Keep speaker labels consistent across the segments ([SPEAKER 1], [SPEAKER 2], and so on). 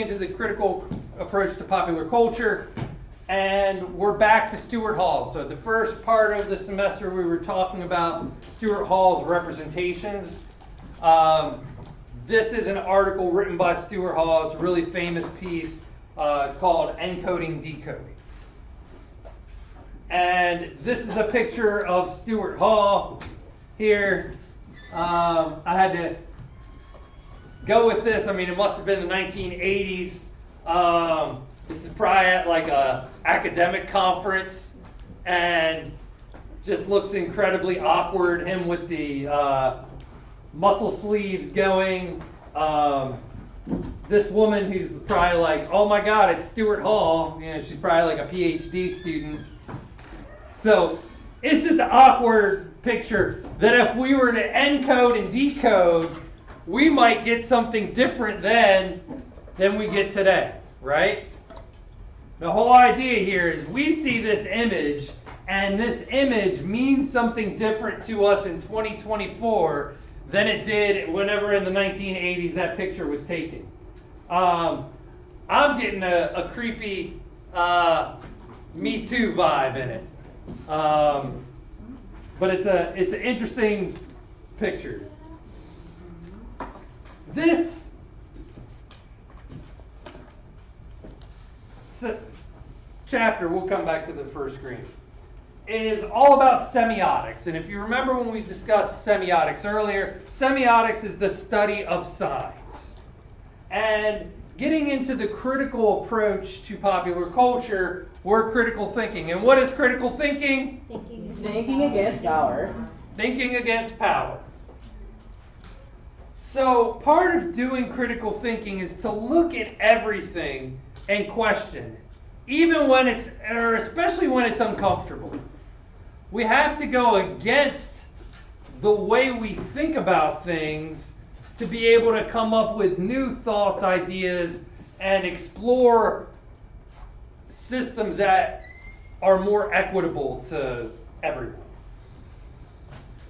[SPEAKER 1] into the critical approach to popular culture, and we're back to Stuart Hall. So the first part of the semester we were talking about Stuart Hall's representations. This is an article written by Stuart Hall. It's a really famous piece called Encoding Decoding. And this is a picture of Stuart Hall here. I had to go with this. I mean, it must have been the 1980s. This is probably at like a academic conference, and just looks incredibly awkward. Him with the muscle sleeves going. This woman who's probably like, oh my God, it's Stuart Hall. You know, she's probably like a PhD student. So it's just an awkward picture that if we were to encode and decode, we might get something different than we get today, right? The whole idea here is we see this image, and this image means something different to us in 2024 than it did whenever in the 1980s that picture was taken. I'm getting a creepy Me Too vibe in it. But it's an interesting picture. This chapter, we'll come back to the first screen, is all about semiotics. And if you remember when we discussed semiotics earlier, semiotics is the study of signs. And getting into the critical approach to popular culture, we're critical thinking. And what is critical thinking?
[SPEAKER 2] Thinking against power.
[SPEAKER 1] Thinking against power. So part of doing critical thinking is to look at everything and question, even when it's, or especially when it's uncomfortable. We have to go against the way we think about things to be able to come up with new thoughts, ideas, and explore systems that are more equitable to everyone.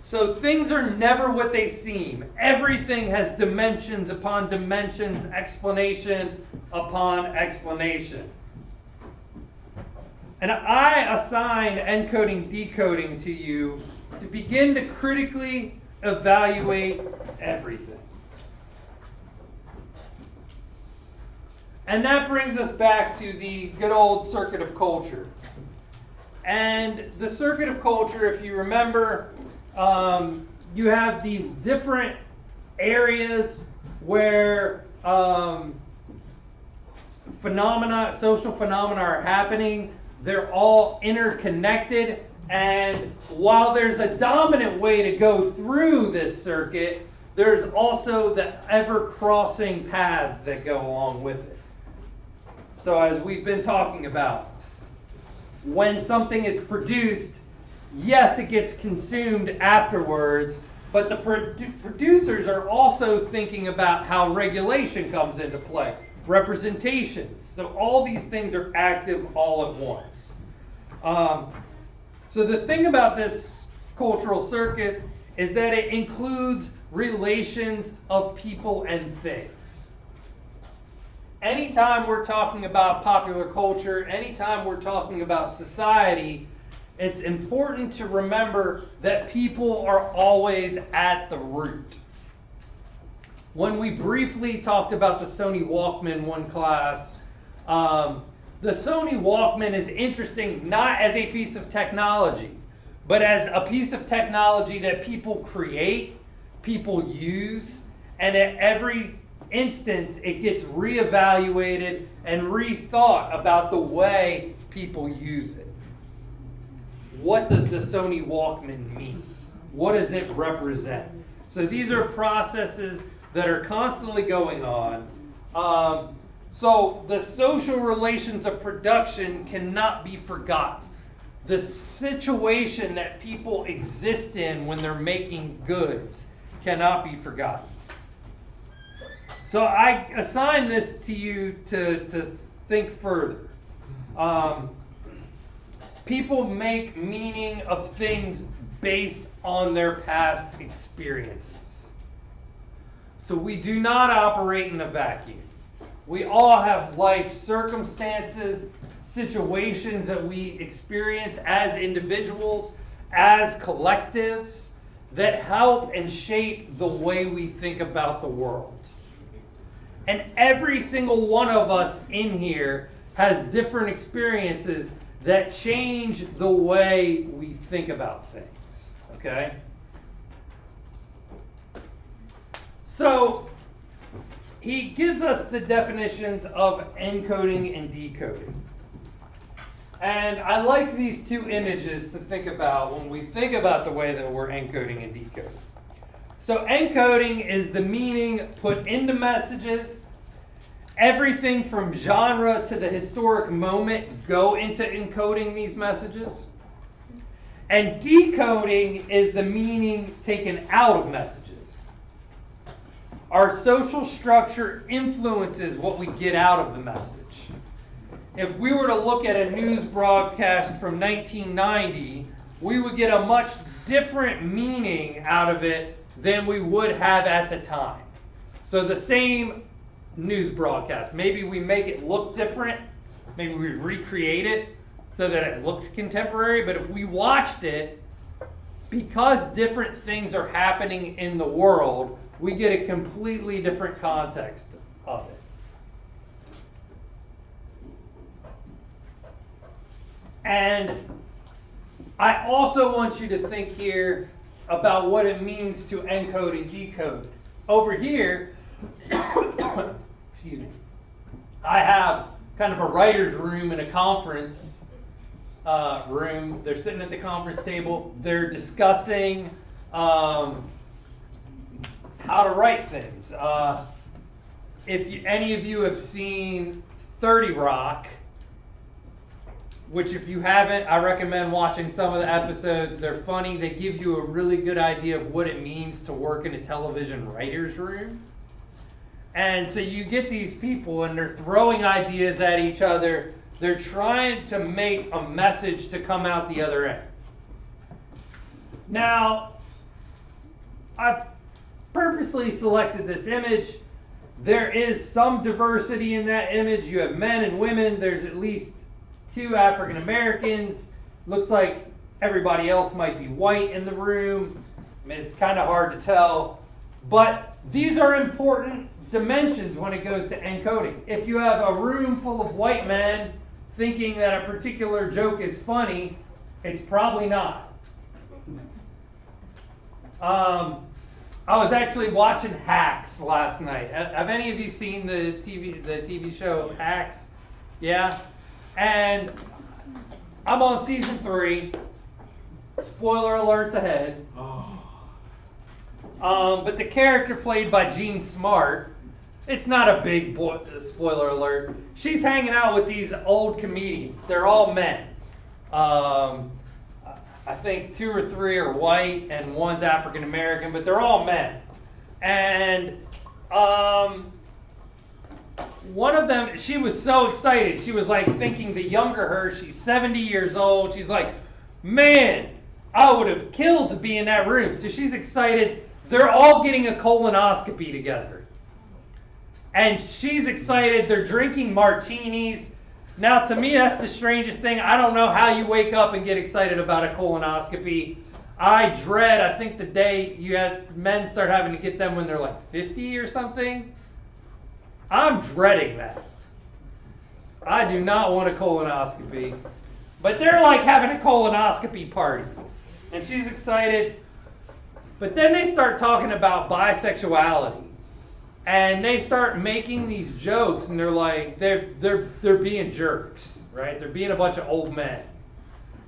[SPEAKER 1] So things are never what they seem. Everything has dimensions upon dimensions, explanation upon explanation. And I assign encoding decoding to you to begin to critically evaluate everything. And that brings us back to the good old circuit of culture. And the circuit of culture, if you remember, you have these different areas where social phenomena are happening. They're all interconnected, and while there's a dominant way to go through this circuit, there's also the ever-crossing paths that go along with it. So as we've been talking about, when something is produced, yes, it gets consumed afterwards, but the producers are also thinking about how regulation comes into play, representations. So all these things are active all at once. So the thing about this cultural circuit is that it includes relations of people and things. Anytime we're talking about popular culture, anytime we're talking about society, it's important to remember that people are always at the root. When we briefly talked about the Sony Walkman one class, the Sony Walkman is interesting not as a piece of technology, but as a piece of technology that people create, people use, and at every instance it gets reevaluated and rethought about the way people use it. What does the Sony Walkman mean? What does it represent? So these are processes that are constantly going on. So the social relations of production cannot be forgotten. The situation that people exist in when they're making goods cannot be forgotten. So I assign this to you to think further. People make meaning of things based on their past experiences. So we do not operate in a vacuum. We all have life circumstances, situations that we experience as individuals, as collectives, that help and shape the way we think about the world. And every single one of us in here has different experiences that change the way we think about things, okay? So, he gives us the definitions of encoding and decoding. And I like these two images to think about when we think about the way that we're encoding and decoding. So encoding is the meaning put into messages. Everything from genre to the historic moment go into encoding these messages. And decoding is the meaning taken out of messages. Our social structure influences what we get out of the message. If we were to look at a news broadcast from 1990, we would get a much different meaning out of it than we would have at the time. So the same news broadcast, maybe we make it look different, maybe we recreate it so that it looks contemporary, but if we watched it, because different things are happening in the world, we get a completely different context of it. And I also want you to think here about what it means to encode and decode. Over here, excuse me, I have kind of a writer's room in a conference room. They're sitting at the conference table. They're discussing how to write things. If any of you have seen 30 Rock, which if you haven't, I recommend watching some of the episodes. They're funny. They give you a really good idea of what it means to work in a television writer's room. And so you get these people and they're throwing ideas at each other. They're trying to make a message to come out the other end. Now, I purposely selected this image. There is some diversity in that image. You have men and women. There's at least 2 African Americans. Looks like everybody else might be white in the room. I mean, it's kind of hard to tell. But these are important dimensions when it goes to encoding. If you have a room full of white men thinking that a particular joke is funny, it's probably not. I was actually watching Hacks last night. Have any of you seen the TV show Hacks? Yeah? And I'm on season 3. Spoiler alerts ahead. But the character played by Jean Smart, it's not a big spoiler alert. She's hanging out with these old comedians. They're all men. I think 2 or 3 are white and 1's African American, but they're all men. And one of them, she was so excited. She was like thinking the younger her, she's 70 years old. She's like, man, I would have killed to be in that room. So she's excited. They're all getting a colonoscopy together. And she's excited. They're drinking martinis. Now, to me, that's the strangest thing. I don't know how you wake up and get excited about a colonoscopy. I think the day you had men start having to get them when they're like 50 or something. I'm dreading that. I do not want a colonoscopy. But they're like having a colonoscopy party. And she's excited. But then they start talking about bisexuality. And they start making these jokes, and they're like, they're being jerks, right? They're being a bunch of old men.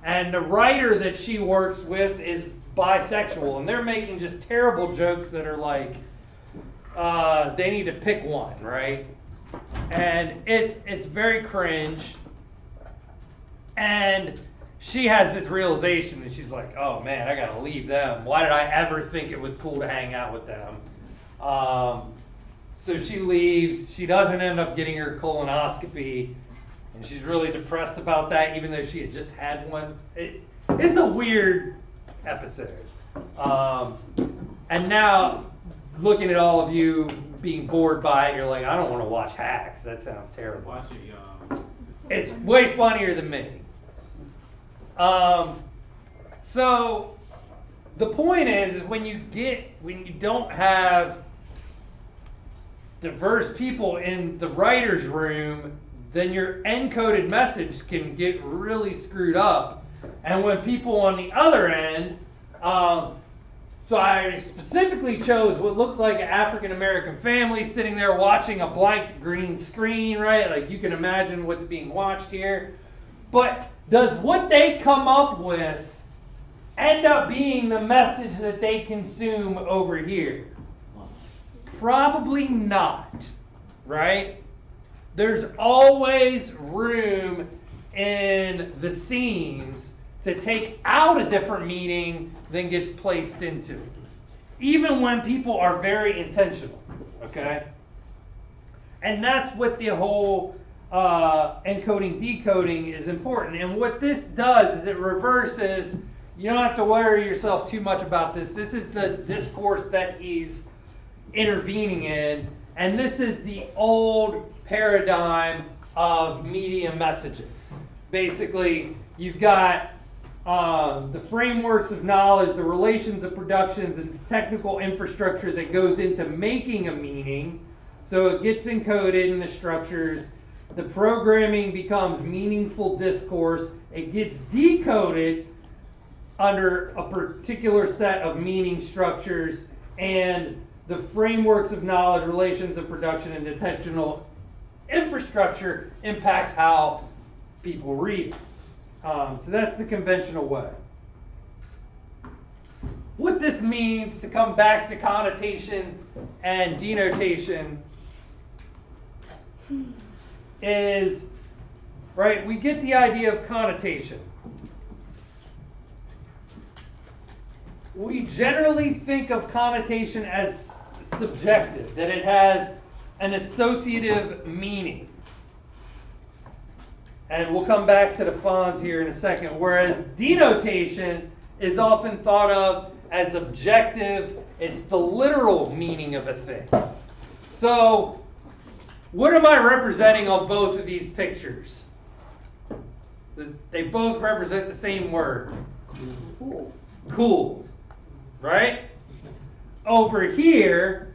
[SPEAKER 1] And the writer that she works with is bisexual, and they're making just terrible jokes that are like, they need to pick one, right? And it's very cringe. And she has this realization, and she's like, oh man, I gotta leave them. Why did I ever think it was cool to hang out with them? So she leaves. She doesn't end up getting her colonoscopy, and she's really depressed about that, even though she had just had one. It's a weird episode. And now, looking at all of you being bored by it. You're like, I don't want to watch Hacks. That sounds terrible.
[SPEAKER 3] Watch it, y'all.
[SPEAKER 1] It's way funnier than me. So the point is when you don't have diverse people in the writer's room, then your encoded message can get really screwed up. And when people on the other end, so I specifically chose what looks like an African American family sitting there watching a blank green screen, right? Like you can imagine what's being watched here. But does what they come up with end up being the message that they consume over here? Probably not, right? There's always room in the seams to take out a different meaning than gets placed into it, even when people are very intentional, okay? And that's what the whole encoding decoding is important. And what this does is it reverses, you don't have to worry yourself too much about this. This is the discourse that he's intervening in, and this is the old paradigm of media messages. Basically, you've got the frameworks of knowledge, the relations of productions, and the technical infrastructure that goes into making a meaning. So it gets encoded in the structures. The programming becomes meaningful discourse. It gets decoded under a particular set of meaning structures, and the frameworks of knowledge, relations of production, and intentional infrastructure impacts how people read. So that's the conventional way. What this means, to come back to connotation and denotation, is, right, we get the idea of connotation. We generally think of connotation as subjective, that it has an associative meaning. And we'll come back to the fonts here in a second. Whereas denotation is often thought of as objective. It's the literal meaning of a thing. So, what am I representing on both of these pictures? They both represent the same word.
[SPEAKER 2] Cool.
[SPEAKER 1] Cool. Right? Over here,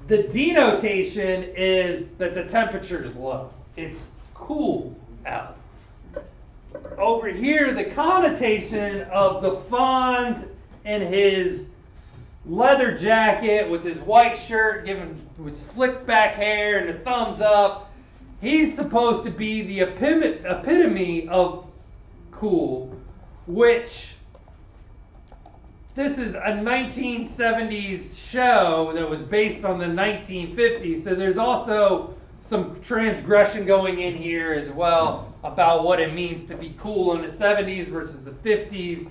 [SPEAKER 1] the denotation is that the temperature is low. It's cool out. Over here, the connotation of the Fonz and his leather jacket with his white shirt with slicked back hair and the thumbs up, he's supposed to be the epitome of cool, which this is a 1970s show that was based on the 1950s, so there's also some transgression going in here as well about what it means to be cool in the 70s versus the 50s.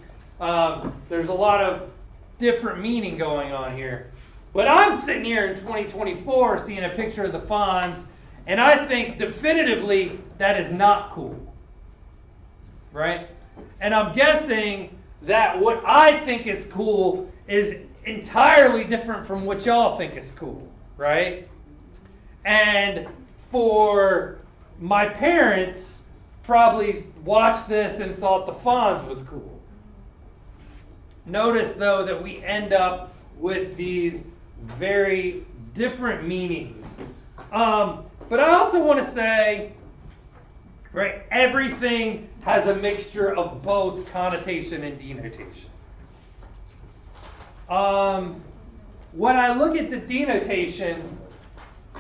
[SPEAKER 1] There's a lot of different meaning going on here. But I'm sitting here in 2024 seeing a picture of the Fonz, and I think definitively that is not cool. Right? And I'm guessing that what I think is cool is entirely different from what y'all think is cool. Right? And for my parents, probably watched this and thought the Fonz was cool. Notice, though, that we end up with these very different meanings. But I also want to say, right, everything has a mixture of both connotation and denotation. When I look at the denotation,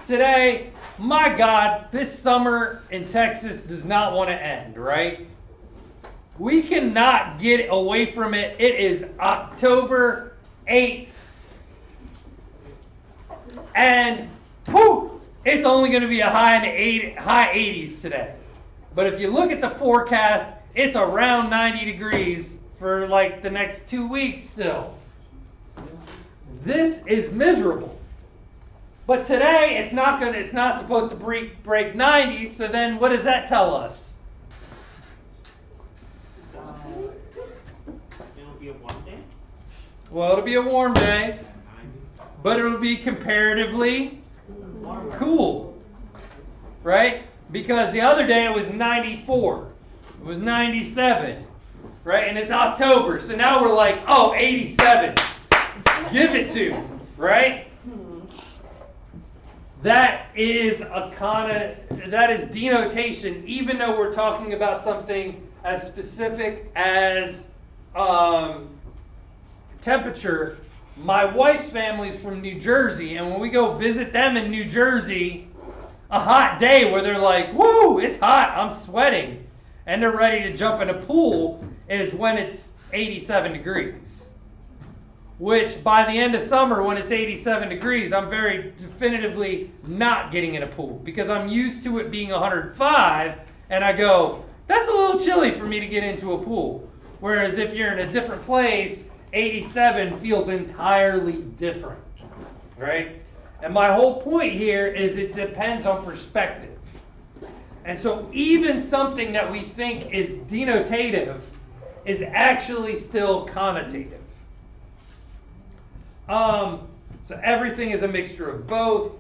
[SPEAKER 1] today, my God, this summer in Texas does not want to end, right? We cannot get away from it. It is October 8th. And whew, it's only going to be a high in the high 80s today. But if you look at the forecast, it's around 90 degrees for like the next 2 weeks still. This is miserable. But today it's not supposed to break 90, so then what does that tell us?
[SPEAKER 3] It'll be a warm day.
[SPEAKER 1] Well, it'll be a warm day, but it'll be comparatively Cool. Right? Because the other day it was 94. It was 97. Right? And it's October. So now we're like, oh, 87. Give it to me. Right? That is denotation, even though we're talking about something as specific as temperature. My wife's family's from New Jersey, and when we go visit them in New Jersey, a hot day where they're like, woo, it's hot, I'm sweating, and they're ready to jump in a pool is when it's 87 degrees. Which by the end of summer, when it's 87 degrees, I'm very definitively not getting in a pool because I'm used to it being 105, and I go, that's a little chilly for me to get into a pool. Whereas if you're in a different place, 87 feels entirely different, right? And my whole point here is it depends on perspective. And so even something that we think is denotative is actually still connotative. So everything is a mixture of both.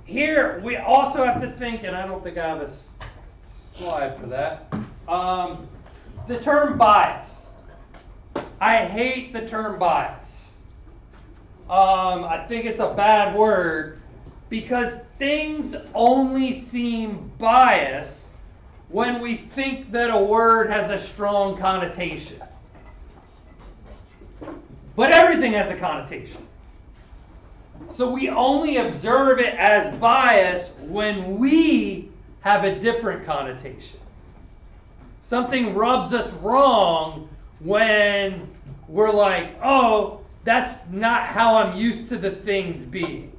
[SPEAKER 1] Here we also have to think, and I don't think I have a slide for that, the term bias. I hate the term bias. I think it's a bad word because things only seem biased when we think that a word has a strong connotation. But everything has a connotation. So we only observe it as bias when we have a different connotation. Something rubs us wrong when we're like, oh, that's not how I'm used to the things being.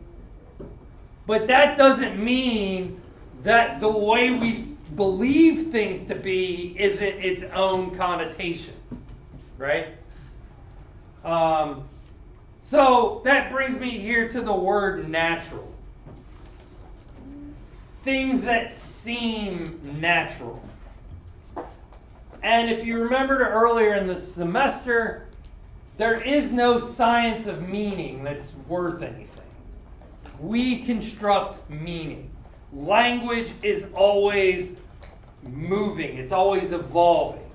[SPEAKER 1] But that doesn't mean that the way we believe things to be isn't its own connotation, right? So that brings me here to the word natural. Things that seem natural. And if you remember earlier in the semester, there is no science of meaning that's worth anything. We construct meaning. Language is always moving. It's always evolving.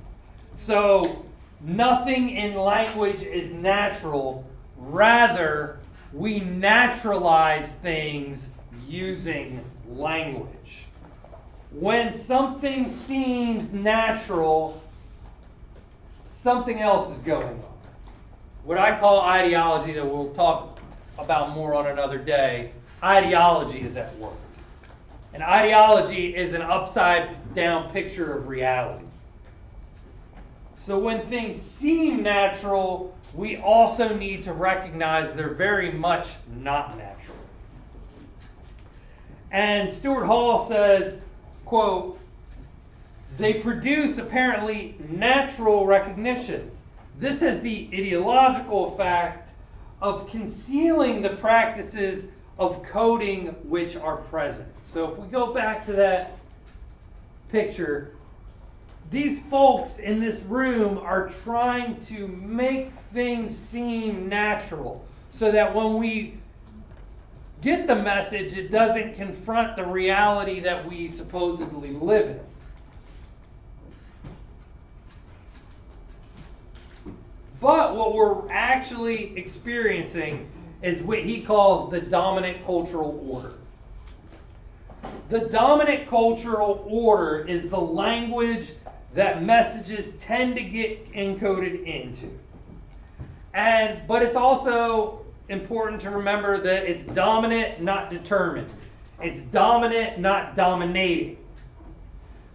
[SPEAKER 1] So nothing in language is natural. Rather, we naturalize things using language. When something seems natural, something else is going on. What I call ideology, that we'll talk about more on another day, ideology is at work. And ideology is an upside down picture of reality. So when things seem natural, we also need to recognize they're very much not natural. And Stuart Hall says, quote, they produce apparently natural recognitions. This has the ideological effect of concealing the practices of coding which are present. So if we go back to that picture, these folks in this room are trying to make things seem natural so that when we get the message, it doesn't confront the reality that we supposedly live in. But what we're actually experiencing is what he calls the dominant cultural order. The dominant cultural order is the language that messages tend to get encoded into. But it's also important to remember that it's dominant, not determined. It's dominant, not dominating.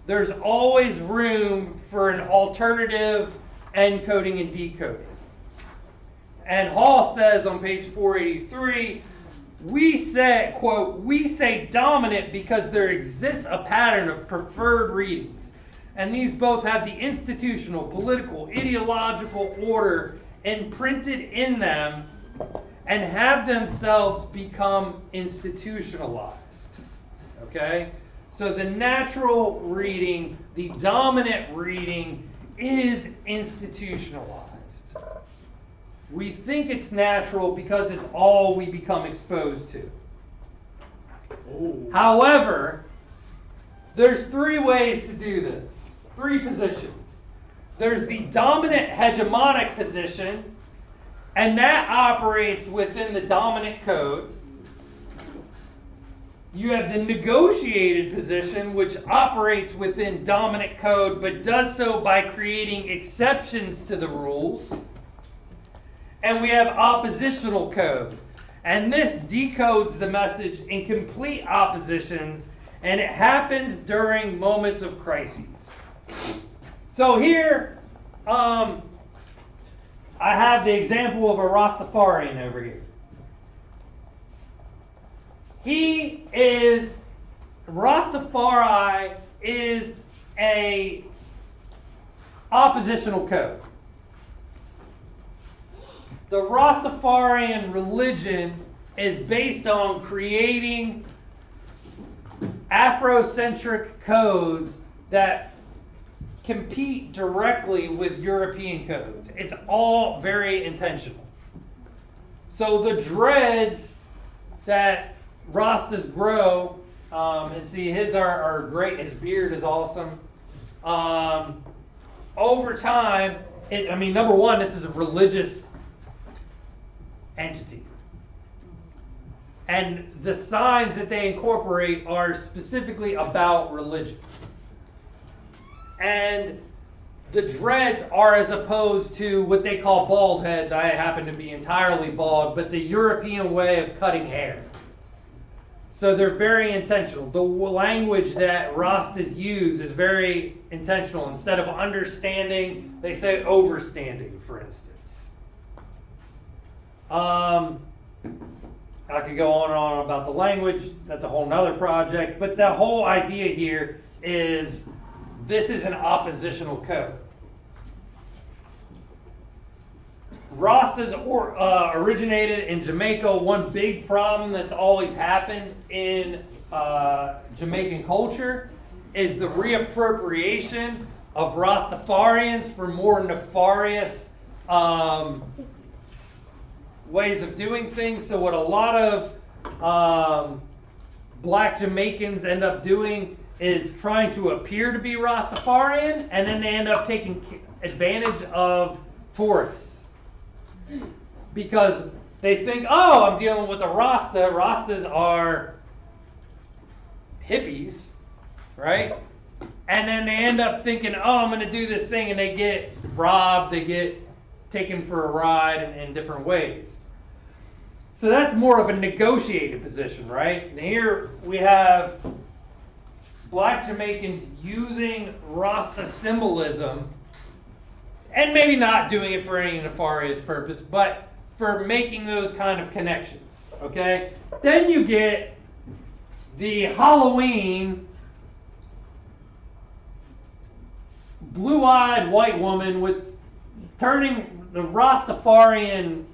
[SPEAKER 1] There's always room for an alternative encoding and decoding. And Hall says on page 483, we say, quote, we say dominant because there exists a pattern of preferred readings. And these both have the institutional, political, ideological order imprinted in them and have themselves become institutionalized. Okay? So the natural reading, the dominant reading, is institutionalized. We think it's natural because it's all we become exposed to.
[SPEAKER 3] Oh.
[SPEAKER 1] However, there's three ways to do this. Three positions. There's the dominant hegemonic position, and that operates within the dominant code. You have the negotiated position, which operates within dominant code, but does so by creating exceptions to the rules. And we have oppositional code. And this decodes the message in complete oppositions, and it happens during moments of crises. So here, I have the example of a Rastafarian over here. Rastafari is a oppositional code. The Rastafarian religion is based on creating Afrocentric codes that compete directly with European codes. It's all very intentional. So the dreads that Rastas grow, and see his are great, his beard is awesome. Over time, number one, this is a religious entity. And the signs that they incorporate are specifically about religion. And the dreads are as opposed to what they call bald heads. I happen to be entirely bald, but the European way of cutting hair. So they're very intentional. The language that Rastas use is very intentional. Instead of understanding, they say overstanding, for instance. I could go on and on about the language. That's a whole nother project. But the whole idea here is this is an oppositional code. Rastas originated in Jamaica. One big problem that's always happened in Jamaican culture is the reappropriation of Rastafarians for more nefarious ways of doing things. So what a lot of black Jamaicans end up doing is trying to appear to be Rastafarian, and then they end up taking advantage of tourists. Because they think, oh, I'm dealing with a Rasta. Rastas are hippies, right? And then they end up thinking, oh, I'm going to do this thing, and they get robbed, they get taken for a ride in different ways. So that's more of a negotiated position, right? And here we have black Jamaicans using Rasta symbolism, and maybe not doing it for any nefarious purpose, but for making those kind of connections, okay? Then you get the Halloween blue-eyed white woman with turning the Rastafarian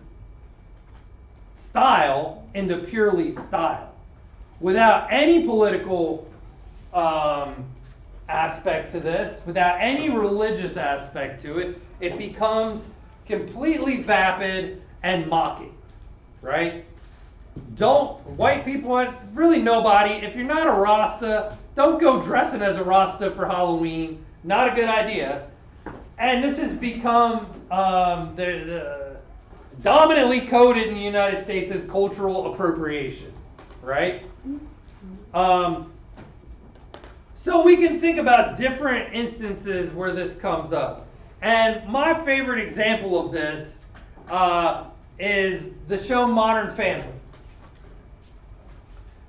[SPEAKER 1] style into purely style without any political aspect to this, without any religious aspect to it. It becomes completely vapid and mocking, right? White people, really nobody, if you're not a Rasta, don't go dressing as a Rasta for Halloween. Not a good idea. And this has become dominantly coded in the United States as cultural appropriation, right? So we can think about different instances where this comes up. And my favorite example of this is the show Modern Family.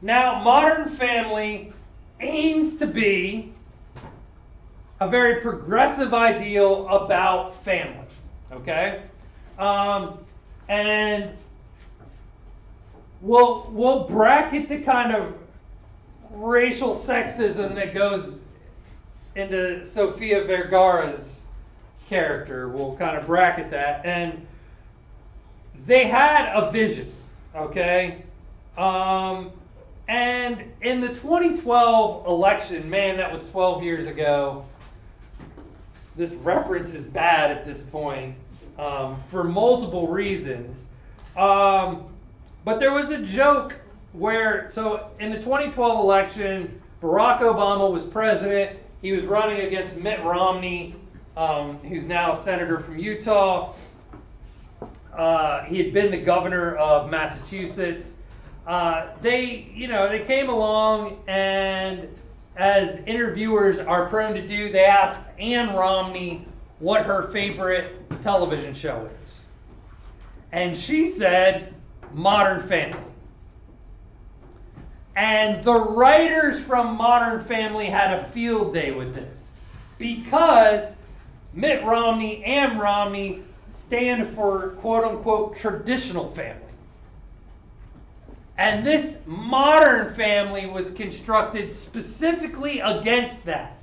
[SPEAKER 1] Now, Modern Family aims to be a very progressive ideal about family, okay? And we'll bracket the kind of racial sexism that goes into Sofia Vergara's character. We'll kind of bracket that. And they had a vision, okay? And in the 2012 election, man, that was 12 years ago. This reference is bad at this point for multiple reasons. But there was a joke so in the 2012 election, Barack Obama was president. He was running against Mitt Romney, who's now a senator from Utah. He had been the governor of Massachusetts. They came along, and as interviewers are prone to do, they asked Ann Romney what her favorite television show is. And she said, Modern Family. And the writers from Modern Family had a field day with this, because Mitt Romney and Romney stand for quote-unquote traditional family. And this Modern Family was constructed specifically against that.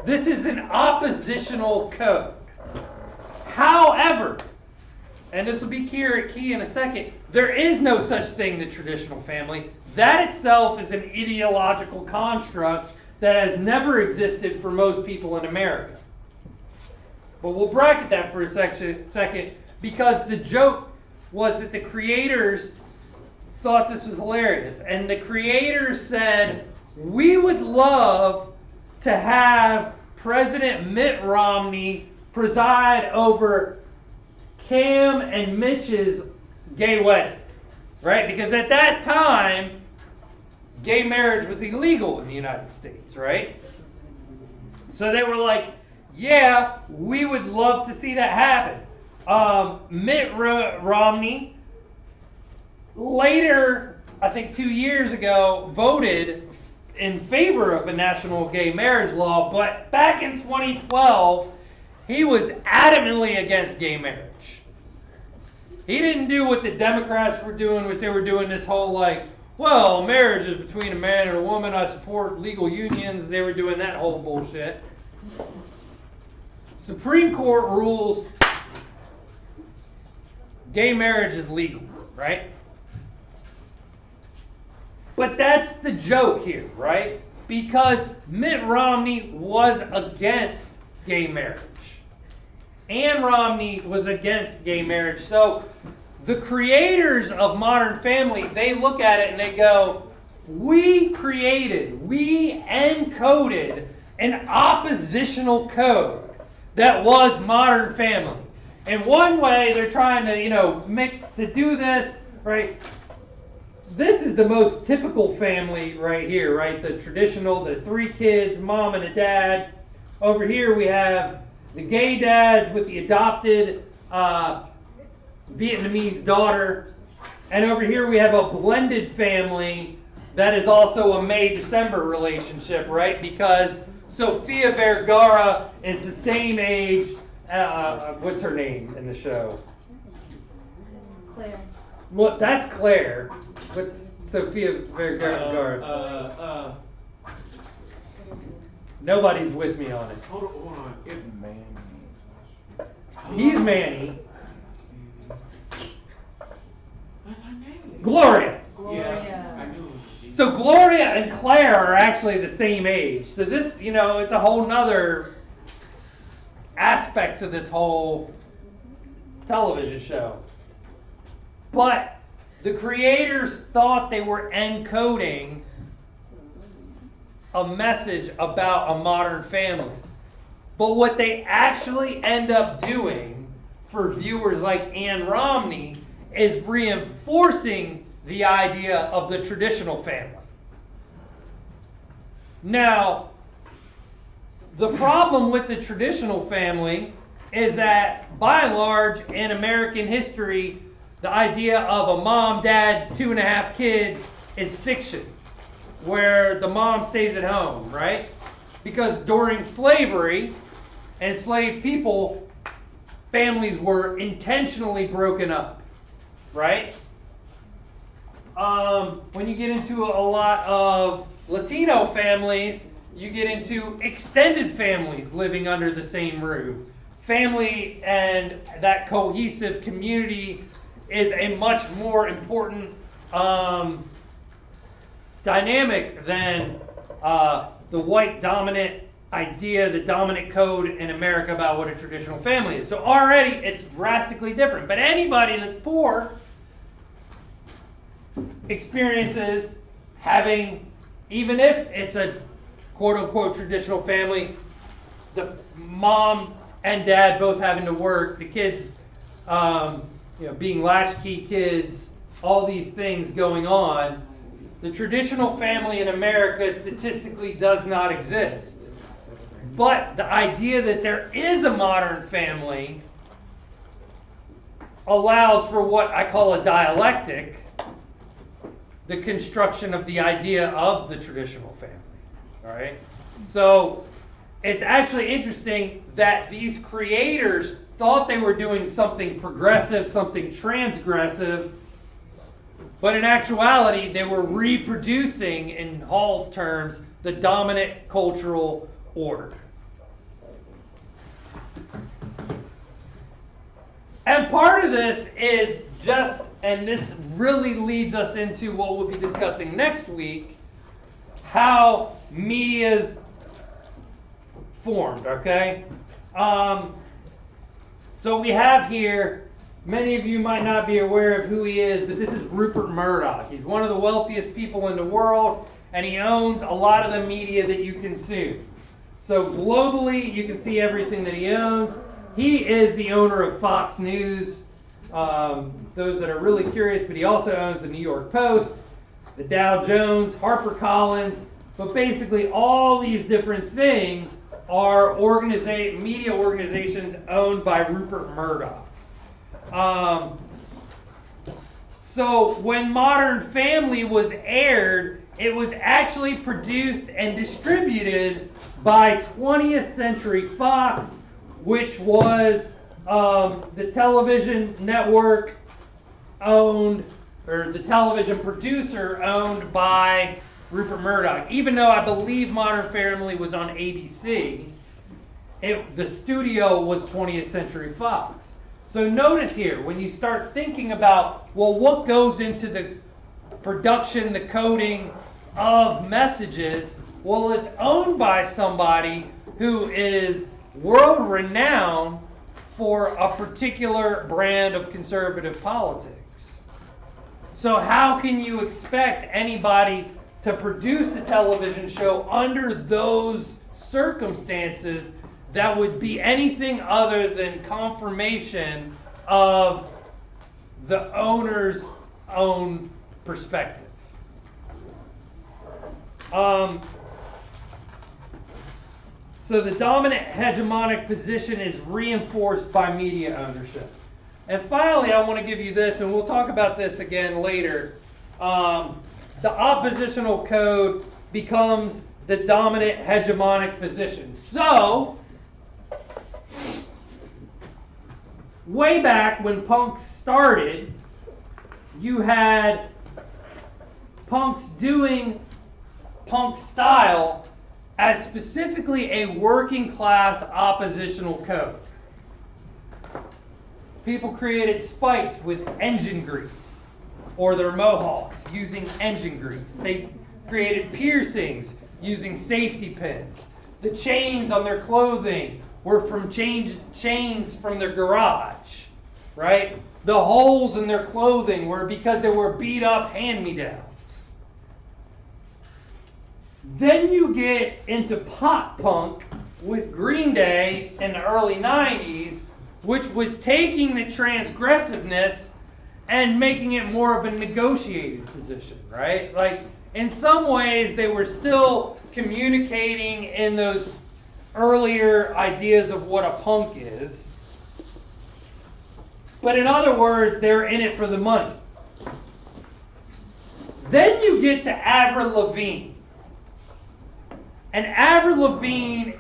[SPEAKER 1] This is an oppositional code. However, and this will be key in a second, there is no such thing, the traditional family. That itself is an ideological construct that has never existed for most people in America. But we'll bracket that for a second, because the joke was that the creators thought this was hilarious. And the creators said, we would love to have President Mitt Romney preside over Cam and Mitch's gay wedding. Right? Because at that time, gay marriage was illegal in the United States, right? So they were like, yeah, we would love to see that happen. Mitt Romney later, I think 2 years ago, voted in favor of a national gay marriage law, but back in 2012, he was adamantly against gay marriage. He didn't do what the Democrats were doing, which they were doing this whole like, well, marriage is between a man and a woman, I support legal unions. They were doing that whole bullshit. Supreme Court rules gay marriage is legal, right? But that's the joke here, right? Because Mitt Romney was against gay marriage. Ann Romney was against gay marriage. So the creators of Modern Family, they look at it and they go, we encoded an oppositional code that was Modern Family. And one way they're trying to, do this, right? This is the most typical family right here, right? The traditional, the 3 kids, mom and a dad. Over here we have the gay dads with the adopted Vietnamese daughter. And over here we have a blended family that is also a May-December relationship, right? Because Sofia Vergara is the same age, what's her name in the show?
[SPEAKER 4] Claire.
[SPEAKER 1] Well, that's Claire. What's Sofia Vergara? Nobody's with me on it.
[SPEAKER 3] Hold on.
[SPEAKER 1] He's Manny.
[SPEAKER 3] What's her name?
[SPEAKER 1] Gloria.
[SPEAKER 3] Yeah. I knew it was.
[SPEAKER 1] So Gloria and Claire are actually the same age. So this, it's a whole nother aspect to this whole television show. But the creators thought they were encoding a message about a modern family. But what they actually end up doing for viewers like Ann Romney is reinforcing the idea of the traditional family. Now, the problem with the traditional family is that, by and large, in American history, the idea of a mom, dad, 2.5 kids is fiction, where the mom stays at home, right? Because during slavery, enslaved people, families were intentionally broken up, right? When you get into a lot of Latino families, you get into extended families living under the same roof. Family and that cohesive community is a much more important dynamic than the white dominant idea, the dominant code in America about what a traditional family is. So already it's drastically different. But anybody that's poor experiences having, even if it's a quote-unquote traditional family, the mom and dad both having to work, the kids being latchkey kids, all these things going on, the traditional family in America statistically does not exist. But the idea that there is a modern family allows for what I call a dialectic, the construction of the idea of the traditional family. All right? So it's actually interesting that these creators thought they were doing something progressive, something transgressive, but in actuality, they were reproducing, in Hall's terms, the dominant cultural order. And part of this is just, and this really leads us into what we'll be discussing next week, how media's formed, okay? So we have here, many of you might not be aware of who he is, but this is Rupert Murdoch. He's one of the wealthiest people in the world, and he owns a lot of the media that you consume. So globally, you can see everything that he owns. He is the owner of Fox News, those that are really curious, but he also owns the New York Post, the Dow Jones, HarperCollins, but basically all these different things are media organizations owned by Rupert Murdoch. So when Modern Family was aired, it was actually produced and distributed by 20th Century Fox, which was the television network owned, or the television producer owned by Rupert Murdoch. Even though I believe Modern Family was on ABC, the studio was 20th Century Fox. So notice here, when you start thinking about, well, what goes into the production, the coding of messages, well, it's owned by somebody who is world-renowned for a particular brand of conservative politics. So how can you expect anybody to produce a television show under those circumstances that would be anything other than confirmation of the owner's own perspective? So the dominant hegemonic position is reinforced by media ownership. And finally, I want to give you this, and we'll talk about this again later. The oppositional code becomes the dominant hegemonic position. So, way back when punks started, you had punks doing punk style as specifically a working class oppositional code. People created spikes with engine grease, or their mohawks using engine grease. They created piercings using safety pins. The chains on their clothing were from chains from their garage, right? The holes in their clothing were because they were beat up hand-me-downs. Then you get into pop punk with Green Day in the early 90s, which was taking the transgressiveness and making it more of a negotiated position, right? Like, in some ways, they were still communicating in those earlier ideas of what a punk is. But in other words, they're in it for the money. Then you get to Avril Lavigne. And Avril Lavigne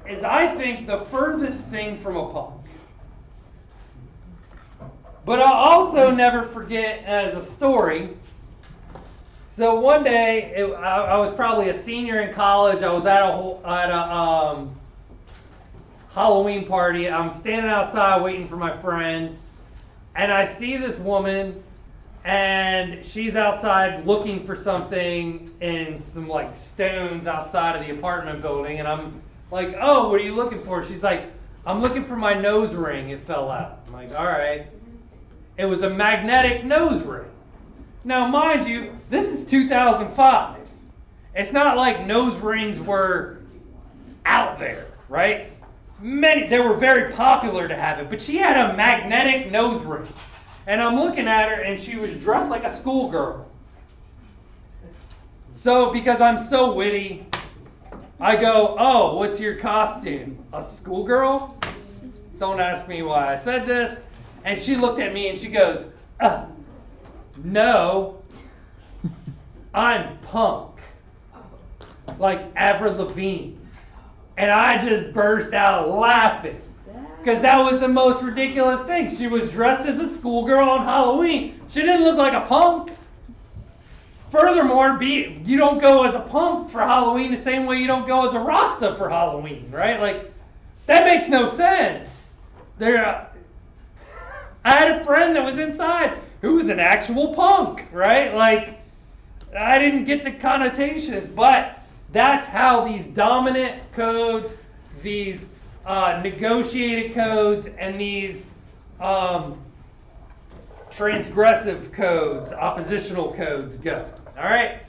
[SPEAKER 1] is, I think, the furthest thing from a punk. But I'll also never forget as a story. So one day, I was probably a senior in college. I was at a Halloween party. I'm standing outside waiting for my friend. And I see this woman, and she's outside looking for something in some like stones outside of the apartment building. And I'm like, oh, what are you looking for? She's like, I'm looking for my nose ring. It fell out. I'm like, all right. It was a magnetic nose ring. Now, mind you, this is 2005. It's not like nose rings were out there, right? They were very popular to have it, but she had a magnetic nose ring. And I'm looking at her, and she was dressed like a schoolgirl. So, because I'm so witty, I go, oh, what's your costume? A schoolgirl? Don't ask me why I said this. And she looked at me and she goes, no, I'm punk. Like Avril Lavigne. And I just burst out laughing. Because that was the most ridiculous thing. She was dressed as a schoolgirl on Halloween. She didn't look like a punk. Furthermore, you don't go as a punk for Halloween the same way you don't go as a Rasta for Halloween, right? Like, that makes no sense. I had a friend that was inside who was an actual punk, right? Like, I didn't get the connotations, but that's how these dominant codes, these negotiated codes, and these transgressive codes, oppositional codes go. All right?